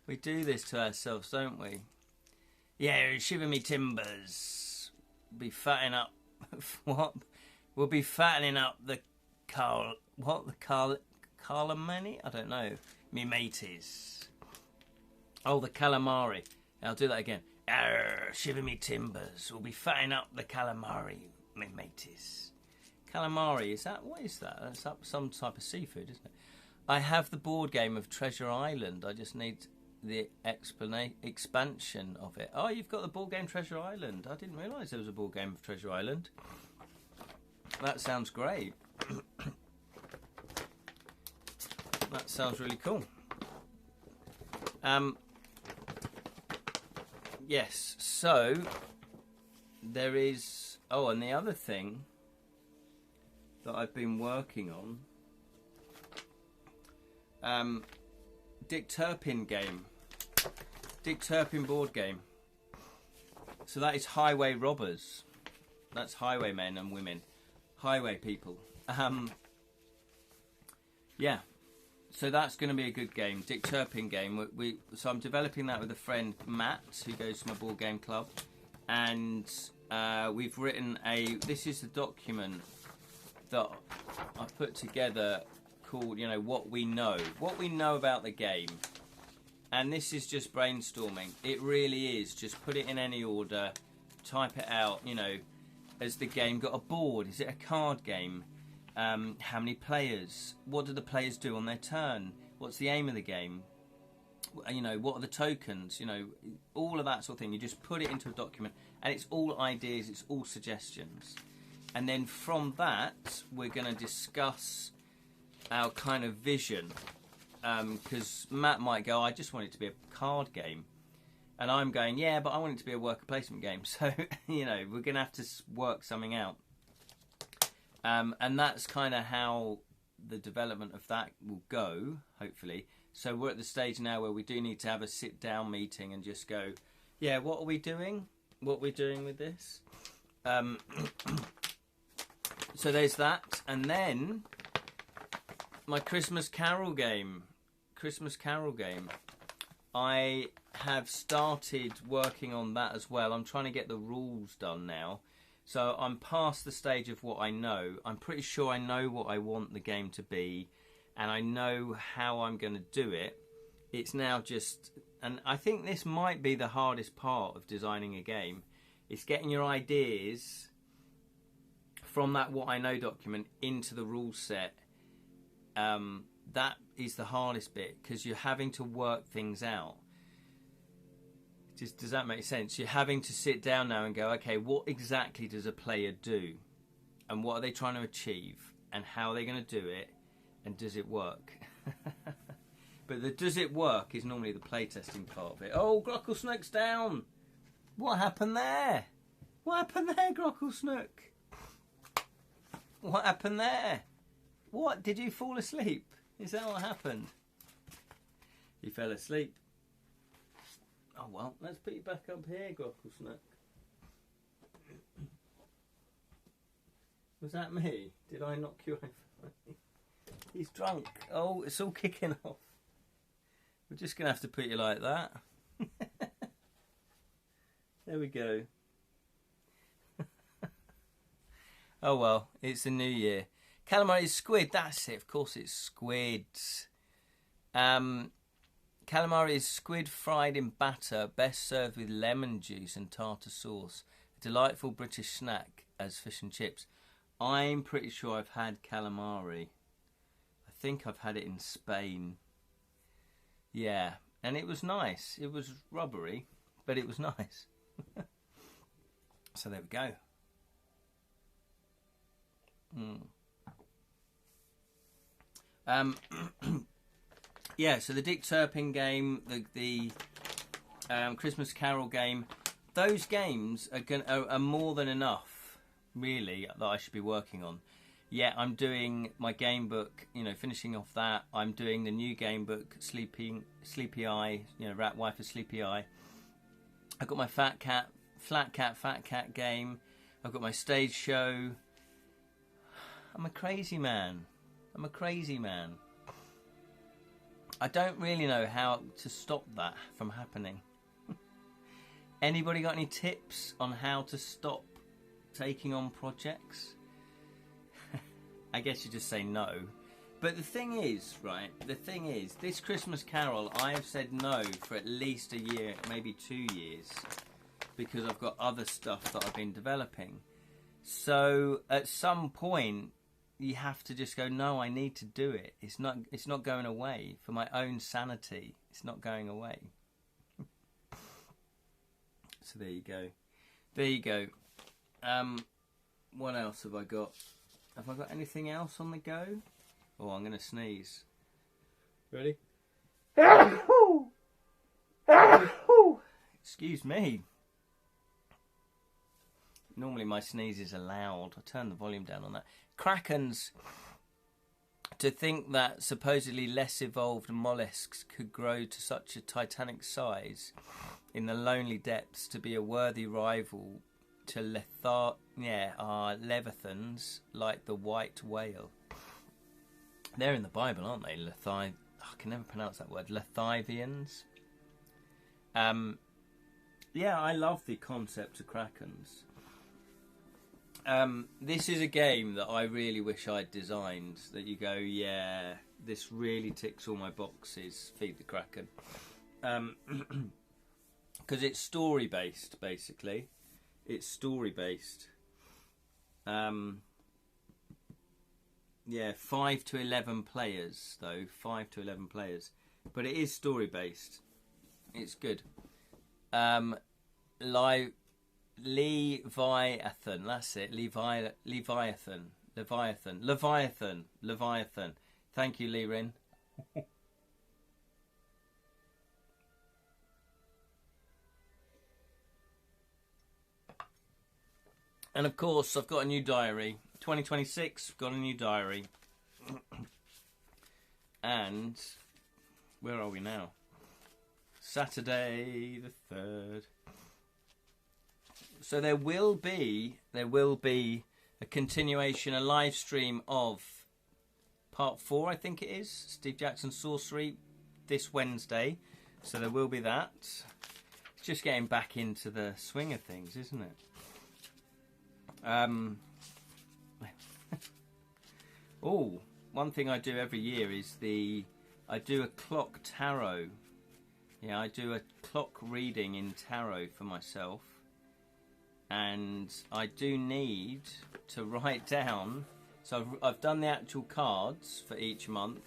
we do this to ourselves, don't we? Yeah, shiver me timbers. Be fattening up. What? We'll be fattening up the calamari? I don't know. Me mateys. Oh, the calamari. I'll do that again. Arr, shiver me timbers. We'll be fattening up the calamari, me mateys. Calamari, what is that? That's some type of seafood, isn't it? I have the board game of Treasure Island. I just need the expansion of it. Oh, you've got the board game Treasure Island. I didn't realise there was a board game of Treasure Island. That sounds great. That sounds really cool. Yes, so there is... Oh, and the other thing that I've been working on, Dick Turpin game, Dick Turpin board game. So that is Highway Robbers. That's highwaymen and women, highway people. Yeah, so that's going to be a good game, Dick Turpin game. So I'm developing that with a friend, Matt, who goes to my board game club, and we've written this is the document that I put together called, what we know about the game. And this is just brainstorming. It really is. Just put it in any order, type it out, has the game got a board? Is it a card game? How many players? What do the players do on their turn? What's the aim of the game? What are the tokens? All of that sort of thing. You just put it into a document, and it's all ideas, it's all suggestions. And then from that, we're going to discuss our kind of vision. Because Matt might go, I just want it to be a card game. And I'm going, yeah, but I want it to be a worker placement game. So, we're going to have to work something out. And that's kind of how the development of that will go, hopefully. So we're at the stage now where we do need to have a sit-down meeting and just go, yeah, what are we doing? What we're doing with this? So there's that. And then my Christmas Carol game. I have started working on that as well. I'm trying to get the rules done now. So I'm past the stage of what I know. I'm pretty sure I know what I want the game to be, and I know how I'm going to do it. It's now just, and I think this might be the hardest part of designing a game. It's getting your ideas from that what I know document into the rule set. That is the hardest bit, because you're having to work things out. Does that make sense? You're having to sit down now and go, okay, what exactly does a player do? And what are they trying to achieve? And how are they going to do it? And does it work? But the does it work is normally the playtesting part of it. Oh, Grocklesnook's down! What happened there? What happened there, Grocklesnook? What happened there? What? Did you fall asleep? Is that what happened? You fell asleep. Oh well, let's put you back up here, Grocklesnook. Was that me? Did I knock you over? He's drunk. Oh, it's all kicking off. We're just going to have to put you like that. There we go. Oh well, it's the new year. Calamari is squid, that's it, of course it's squids. Calamari is squid fried in batter, best served with lemon juice and tartar sauce. A delightful British snack as fish and chips. I'm pretty sure I've had calamari. I think I've had it in Spain. Yeah, and it was nice. It was rubbery, but it was nice. So there we go. Yeah, so the Dick Turpin game, the Christmas Carol game, those games are more than eye, really, that I should be working on. Yeah, I'm doing my game book, finishing off that. I'm doing the new game book, Sleepy Eye, Rat Wife of Sleepy Eye. I've got my Fat Cat game. I've got my stage show. I'm a crazy man. I don't really know how to stop that from happening. Anybody got any tips on how to stop taking on projects? I guess you just say no. But the thing is, this Christmas Carol, I have said no for at least a year, maybe 2 years, because I've got other stuff that I've been developing. So at some point, you have to just go, no, I need to do it. It's not going away. For my own sanity, it's not going away. So there you go. What else have I got? Have I got anything else on the go? Oh, I'm going to sneeze. Ready? Excuse me. Normally my sneezes are loud. I turn the volume down on that. Krakens. To think that supposedly less evolved mollusks could grow to such a titanic size in the lonely depths to be a worthy rival to leviathans like the white whale. They're in the Bible, aren't they? I can never pronounce that word. Leviathans. Yeah, I love the concept of Krakens. This is a game that I really wish I'd designed. That you go, yeah, this really ticks all my boxes. Feed the Kraken, because it's story based. Basically, it's story based. Yeah, 5 to 11 players though. 5 to 11 players, but it is story based. It's good. Leviathan, that's it. Leviathan. Thank you, Lirin. And of course, I've got a new diary. 2026, I've got a new diary. And where are we now? Saturday the 3rd. So there will be a continuation, a live stream of part 4, I think it is, Steve Jackson's Sorcery, this Wednesday. So there will be that. It's just getting back into the swing of things, isn't it? Oh, one thing I do every year is I do a clock tarot. Yeah, I do a clock reading in tarot for myself. And I do need to write down. So I've done the actual cards for each month.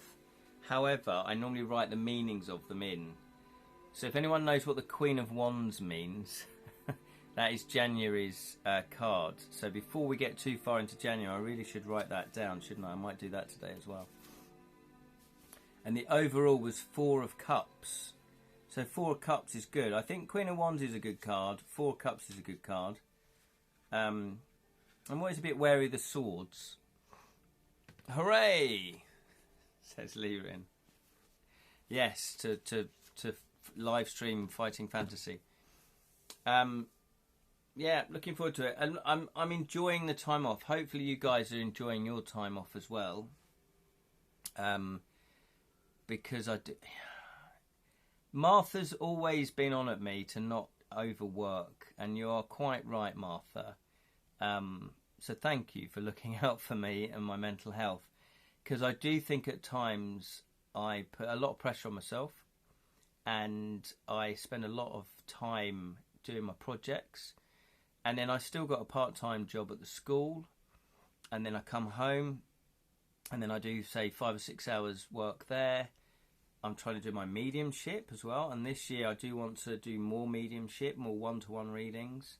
However, I normally write the meanings of them in. So if anyone knows what the Queen of Wands means, that is January's card. So before we get too far into January, I really should write that down, shouldn't I? I might do that today as well. And the overall was 4 of Cups. So 4 of Cups is good. I think Queen of Wands is a good card. 4 of Cups is a good card. I'm always a bit wary of the swords. Hooray! Says Lirin. Yes, to live stream Fighting Fantasy. Yeah, looking forward to it. And I'm enjoying the time off. Hopefully you guys are enjoying your time off as well. Because Martha's always been on at me to not overwork, and you are quite right, Martha. So thank you for looking out for me and my mental health, because I do think at times I put a lot of pressure on myself, and I spend a lot of time doing my projects, and then I still got a part-time job at the school, and then I come home, and then I do say 5 or 6 hours work there. I'm trying to do my mediumship as well, and this year I do want to do more mediumship, more one-to-one readings.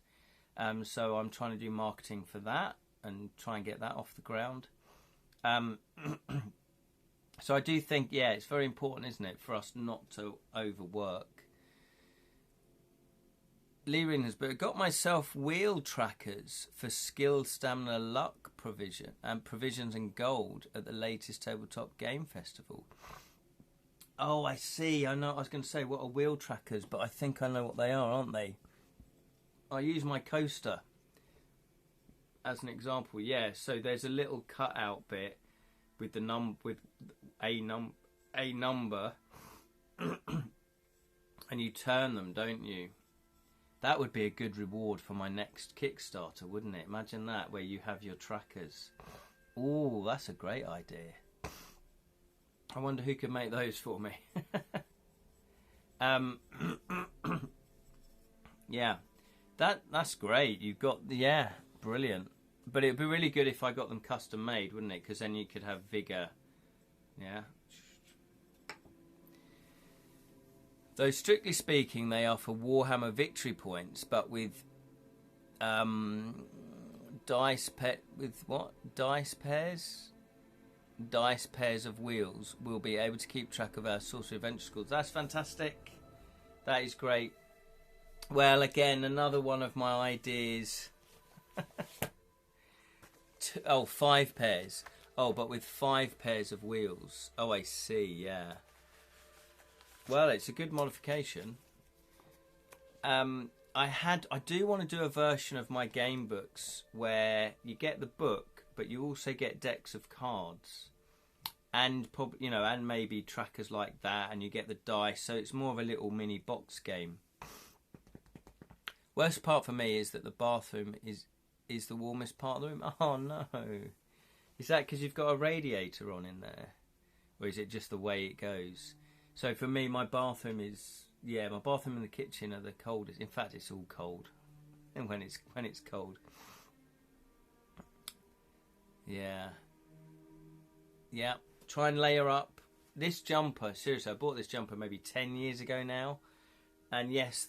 So I'm trying to do marketing for that and try and get that off the ground. So I do think, yeah, it's very important, isn't it, for us not to overwork. Lirin has got myself wheel trackers for skill, stamina, luck provisions and gold at the latest tabletop game festival. Oh, I see. I know. I was going to say what are wheel trackers, but I think I know what they are, aren't they? I use my coaster as an example. Yeah. So there's a little cutout bit with the a number, and you turn them, don't you? That would be a good reward for my next Kickstarter, wouldn't it? Imagine that, where you have your trackers. Oh, that's a great idea. I wonder who could make those for me. Yeah, that's great. You've got, yeah, brilliant. But it'd be really good if I got them custom made, wouldn't it? Because then you could have vigor. Yeah. Though strictly speaking, they are for Warhammer victory points, but with dice pairs. Dice pairs of wheels, we'll be able to keep track of our Sorcery Adventure Schools. That's fantastic. That is great. Well, again, another one of my ideas. 5 pairs. Oh, but with 5 pairs of wheels. Oh, I see, yeah. Well, it's a good modification. I do want to do a version of my game books where you get the book, but you also get decks of cards, and and maybe trackers like that, and you get the dice. So it's more of a little mini box game. Worst part for me is that the bathroom is the warmest part of the room. Oh no. Is that because you've got a radiator on in there? Or is it just the way it goes? So for me, my bathroom is... Yeah, my bathroom and the kitchen are the coldest. In fact, it's all cold. And when it's cold. Yeah. Yeah. Try and layer up. This jumper, seriously, I bought this jumper maybe 10 years ago now. And yes,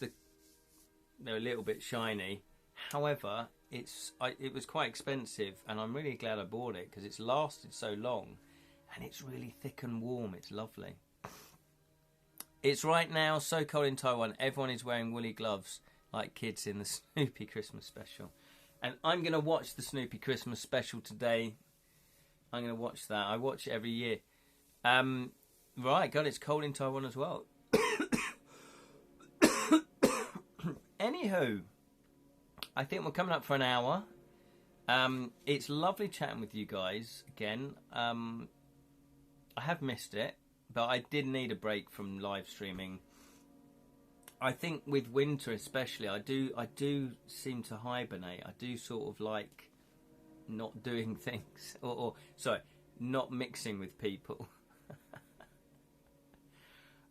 they're a little bit shiny. However, it was quite expensive, and I'm really glad I bought it because it's lasted so long, and it's really thick and warm. It's lovely. It's right now so cold in Taiwan. Everyone is wearing woolly gloves like kids in the Snoopy Christmas special, and I'm going to watch the Snoopy Christmas special today. I'm going to watch that. I watch it every year. Right, God, it's cold in Taiwan as well. Anywho, I think we're coming up for an hour. It's lovely chatting with you guys again. I have missed it, but I did need a break from live streaming. I think with winter especially, I do seem to hibernate. I do sort of like not doing things, or sorry, not mixing with people.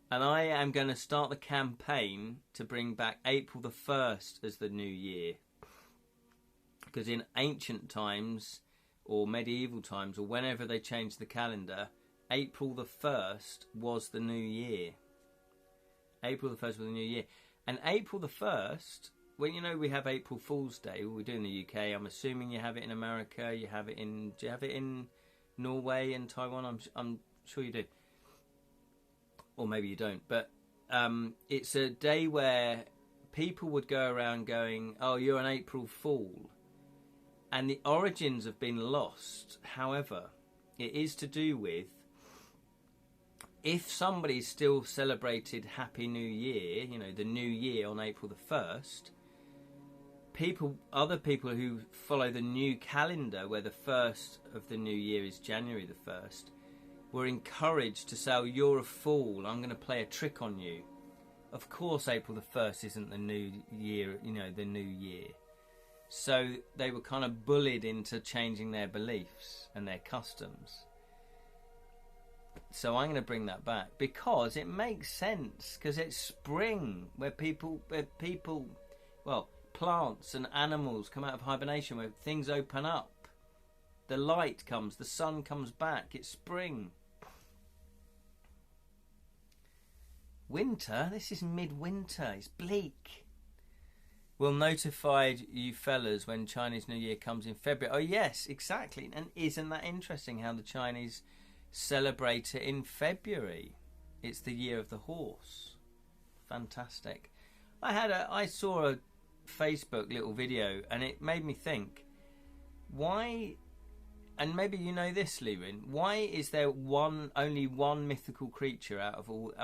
And I am going to start the campaign to bring back April the 1st as the new year. Because in ancient times, or medieval times, or whenever they changed the calendar, April the 1st was the new year. April the 1st was the new year. And April the 1st, when we have April Fool's Day, we do in the UK, I'm assuming you have it in America, do you have it in Norway and Taiwan? I'm sure you do. Or maybe you don't, but it's a day where people would go around going, oh, you're an April Fool. And the origins have been lost. However, it is to do with, if somebody still celebrated Happy New Year, the new year on April the 1st, other people who follow the new calendar, where the first of the new year is January the 1st, were encouraged to say, oh, you're a fool, I'm going to play a trick on you. Of course April the 1st isn't the new year, the new year. So they were kind of bullied into changing their beliefs and their customs. So I'm going to bring that back because it makes sense, because it's spring where plants and animals come out of hibernation, where things open up. The light comes, the sun comes back, it's spring. Winter? This is midwinter, it's bleak. We'll notify you fellas when Chinese New Year comes in February. Oh yes, exactly. And isn't that interesting how the Chinese celebrate it in February? It's the year of the horse. Fantastic. I saw a Facebook little video and it made me think, why... And maybe you know this, Lewin. Why is there only one mythical creature out of all...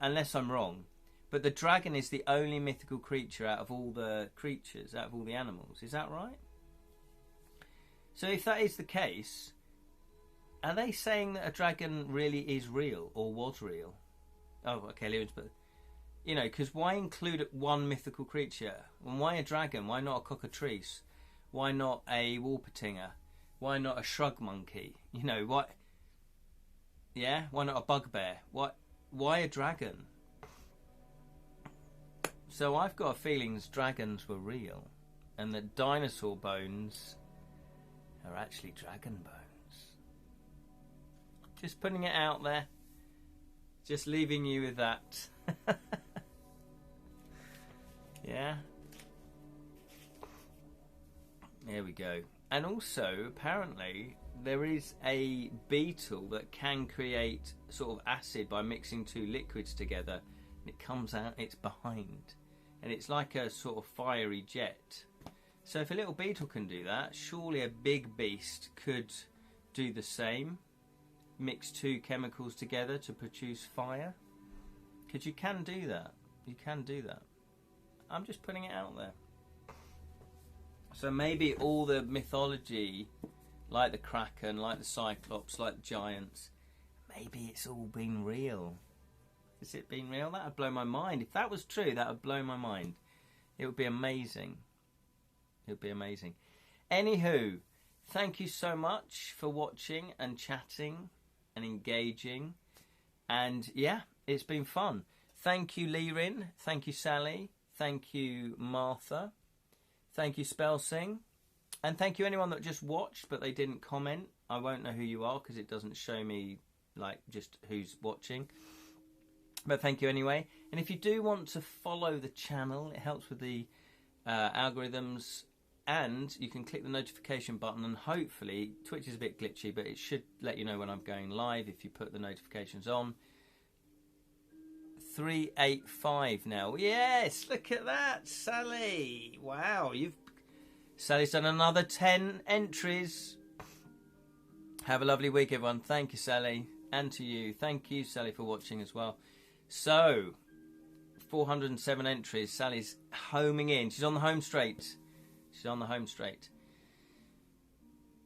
unless I'm wrong. But the dragon is the only mythical creature out of all the creatures, out of all the animals. Is that right? So if that is the case, are they saying that a dragon really is real or was real? Oh, okay, Lewin's... But, because why include one mythical creature? And why a dragon? Why not a cockatrice? Why not a Warpatinger? Why not a shrug monkey? What? Yeah, why not a bugbear? Why a dragon? So I've got a feeling dragons were real, and that dinosaur bones are actually dragon bones. Just putting it out there. Just leaving you with that. Yeah. There we go. And also, apparently, there is a beetle that can create sort of acid by mixing two liquids together. And it comes out its behind. And it's like a sort of fiery jet. So if a little beetle can do that, surely a big beast could do the same. Mix two chemicals together to produce fire. Because you can do that. You can do that. I'm just putting it out there. So maybe all the mythology, like the Kraken, like the Cyclops, like the giants, maybe it's all been real. Has it been real? That would blow my mind. If that was true, that would blow my mind. It would be amazing. It would be amazing. Anywho, thank you so much for watching and chatting and engaging. And yeah, it's been fun. Thank you, Lirin. Thank you, Sally. Thank you, Martha. Thank you, Spelsing. And thank you anyone that just watched but they didn't comment. I won't know who you are because it doesn't show me like just who's watching. But thank you anyway. And if you do want to follow the channel, it helps with the algorithms. And you can click the notification button and hopefully, Twitch is a bit glitchy, but it should let you know when I'm going live if you put the notifications on. 385 now. Yes, look at that, Sally. Wow, Sally's done another 10 entries. Have a lovely week, everyone. Thank you, Sally. And to you. Thank you, Sally, for watching as well. So, 407 entries. Sally's homing in. She's on the home straight. She's on the home straight.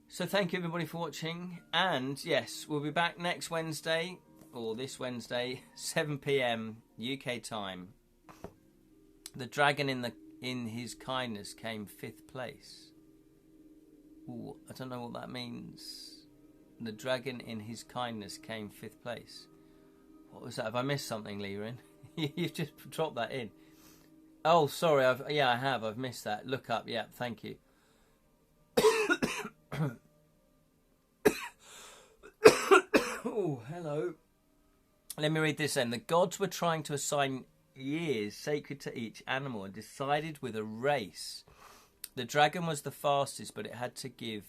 So thank you, everybody, for watching. And, yes, we'll be back next Wednesday, or this Wednesday, 7 p.m. UK time. The dragon in his kindness came 5th place. Ooh, I don't know what that means. The dragon in his kindness came 5th place. What was that? Have I missed something, Lirin? You've just dropped that in. Oh, sorry. I have. I've missed that. Look up. Yeah, thank you. Oh, hello. Let me read this then. The gods were trying to assign years sacred to each animal and decided with a race. The dragon was the fastest, but it had to give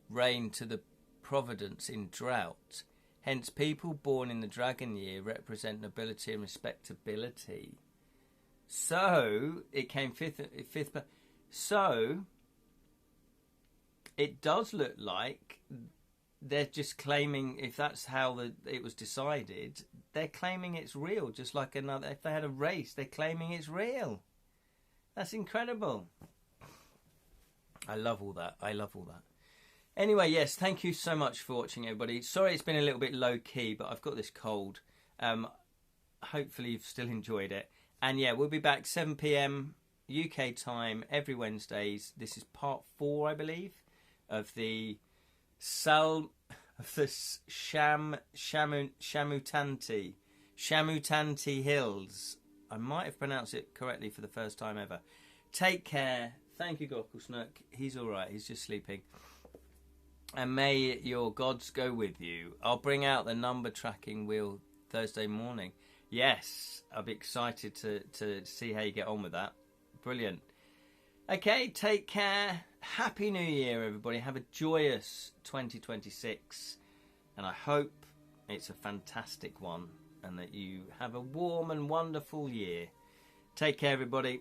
rain to the providence in drought. Hence, people born in the dragon year represent nobility and respectability. So, it came fifth. So, it does look like they're just claiming, if that's how it was decided, they're claiming it's real. Just like another, if they had a race, they're claiming it's real. That's incredible. I love all that. I love all that. Anyway, yes, thank you so much for watching, everybody. Sorry it's been a little bit low-key, but I've got this cold. Hopefully you've still enjoyed it. And yeah, we'll be back 7 p.m. UK time every Wednesdays. This is part 4, I believe, of the Shamutanti Hills. I might have pronounced it correctly for the first time ever. Take care. Thank you, Gokul. He's all right. He's just sleeping. And may your gods go with you. I'll bring out the number tracking wheel Thursday morning. Yes, I'll be excited to see how you get on with that. Brilliant. Okay, take care. Happy New Year, everybody. Have a joyous 2026. And I hope it's a fantastic one and that you have a warm and wonderful year. Take care, everybody.